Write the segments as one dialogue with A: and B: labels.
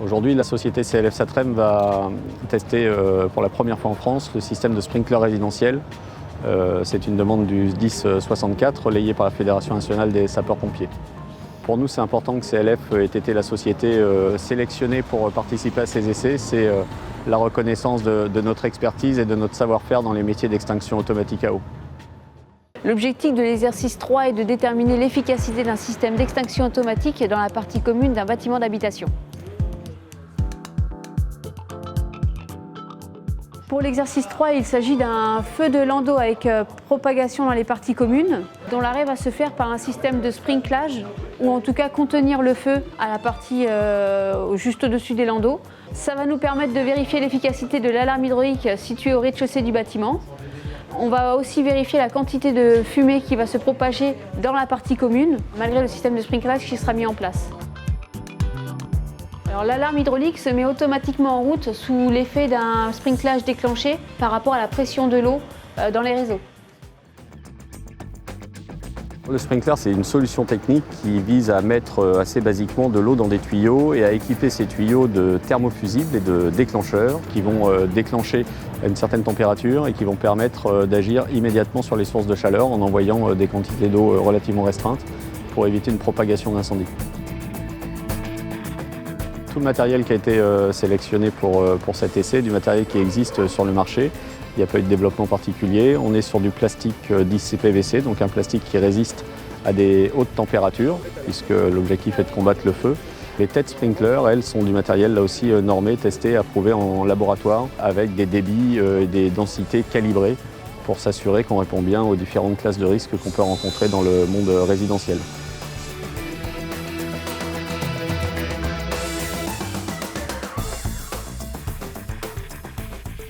A: Aujourd'hui, la société CLF Satrem va tester pour la première fois en France le système de sprinkler résidentiel. C'est une demande du 1064 relayée par la Fédération nationale des sapeurs-pompiers. Pour nous, c'est important que CLF ait été la société sélectionnée pour participer à ces essais. C'est la reconnaissance de notre expertise et de notre savoir-faire dans les métiers d'extinction automatique à eau.
B: L'objectif de l'exercice 3 est de déterminer l'efficacité d'un système d'extinction automatique dans la partie commune d'un bâtiment d'habitation. Pour l'exercice 3, il s'agit d'un feu de landau avec propagation dans les parties communes, dont l'arrêt va se faire par un système de sprinklage, ou en tout cas contenir le feu à la partie juste au-dessus des landaux. Ça va nous permettre de vérifier l'efficacité de l'alarme hydraulique située au rez-de-chaussée du bâtiment. On va aussi vérifier la quantité de fumée qui va se propager dans la partie commune, malgré le système de sprinklage qui sera mis en place. L'alarme hydraulique se met automatiquement en route sous l'effet d'un sprinklage déclenché par rapport à la pression de l'eau dans les réseaux.
A: Le sprinkler, c'est une solution technique qui vise à mettre assez basiquement de l'eau dans des tuyaux et à équiper ces tuyaux de thermofusibles et de déclencheurs qui vont déclencher à une certaine température et qui vont permettre d'agir immédiatement sur les sources de chaleur en envoyant des quantités d'eau relativement restreintes pour éviter une propagation d'incendie. Tout le matériel qui a été sélectionné pour cet essai, du matériel qui existe sur le marché. Il n'y a pas eu de développement particulier. On est sur du plastique 10 CPVC, donc un plastique qui résiste à des hautes températures, puisque l'objectif est de combattre le feu. Les têtes sprinkler, elles, sont du matériel là aussi normé, testé, approuvé en laboratoire, avec des débits et des densités calibrées pour s'assurer qu'on répond bien aux différentes classes de risques qu'on peut rencontrer dans le monde résidentiel.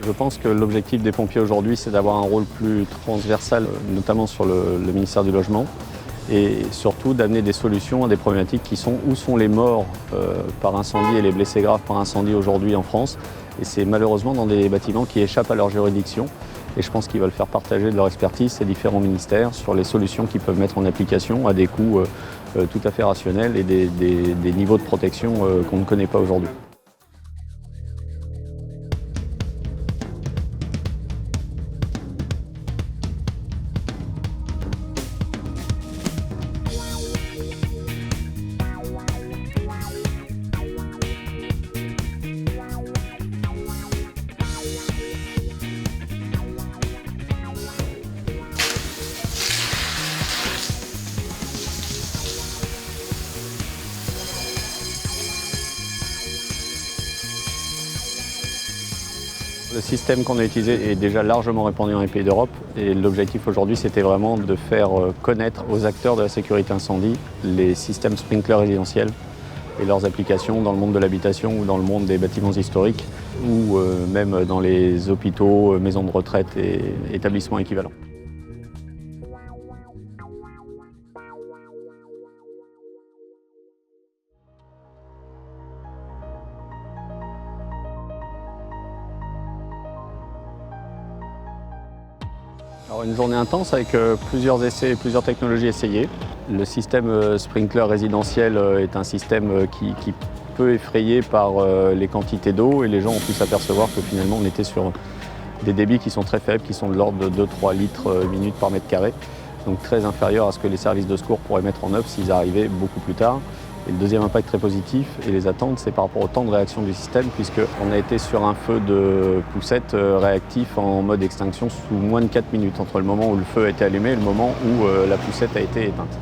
A: Je pense que l'objectif des pompiers aujourd'hui, c'est d'avoir un rôle plus transversal, notamment sur le ministère du Logement, et surtout d'amener des solutions à des problématiques qui sont où sont les morts par incendie et les blessés graves par incendie aujourd'hui en France. Et c'est malheureusement dans des bâtiments qui échappent à leur juridiction. Et je pense qu'ils veulent faire partager de leur expertise ces différents ministères sur les solutions qu'ils peuvent mettre en application à des coûts tout à fait rationnels et des niveaux de protection qu'on ne connaît pas aujourd'hui. Le système qu'on a utilisé est déjà largement répandu dans les pays d'Europe et l'objectif aujourd'hui c'était vraiment de faire connaître aux acteurs de la sécurité incendie les systèmes sprinkler résidentiels et leurs applications dans le monde de l'habitation ou dans le monde des bâtiments historiques ou même dans les hôpitaux, maisons de retraite et établissements équivalents. Alors une journée intense avec plusieurs essais et plusieurs technologies essayées. Le système sprinkler résidentiel est un système qui peut effrayer par les quantités d'eau et les gens ont pu s'apercevoir que finalement on était sur des débits qui sont très faibles, qui sont de l'ordre de 2-3 litres minute par mètre carré, donc très inférieur à ce que les services de secours pourraient mettre en œuvre s'ils arrivaient beaucoup plus tard. Et le deuxième impact très positif, et les attentes, c'est par rapport au temps de réaction du système, puisqu'on a été sur un feu de poussette réactif en mode extinction sous moins de 4 minutes, entre le moment où le feu a été allumé et le moment où la poussette a été éteinte.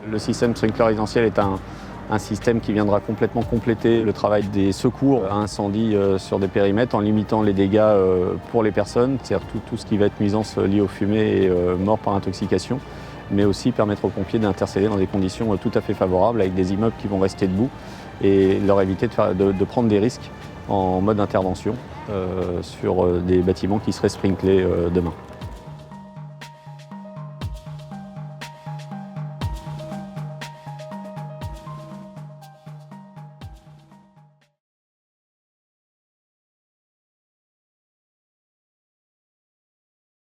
A: Le système sprinkler résidentiel est un système qui viendra complètement compléter le travail des secours à incendie sur des périmètres en limitant les dégâts pour les personnes, c'est-à-dire tout ce qui va être nuisance liée aux fumées et mort par intoxication, mais aussi permettre aux pompiers d'intercéder dans des conditions tout à fait favorables avec des immeubles qui vont rester debout et leur éviter de prendre des risques en mode intervention sur des bâtiments qui seraient sprinklés demain.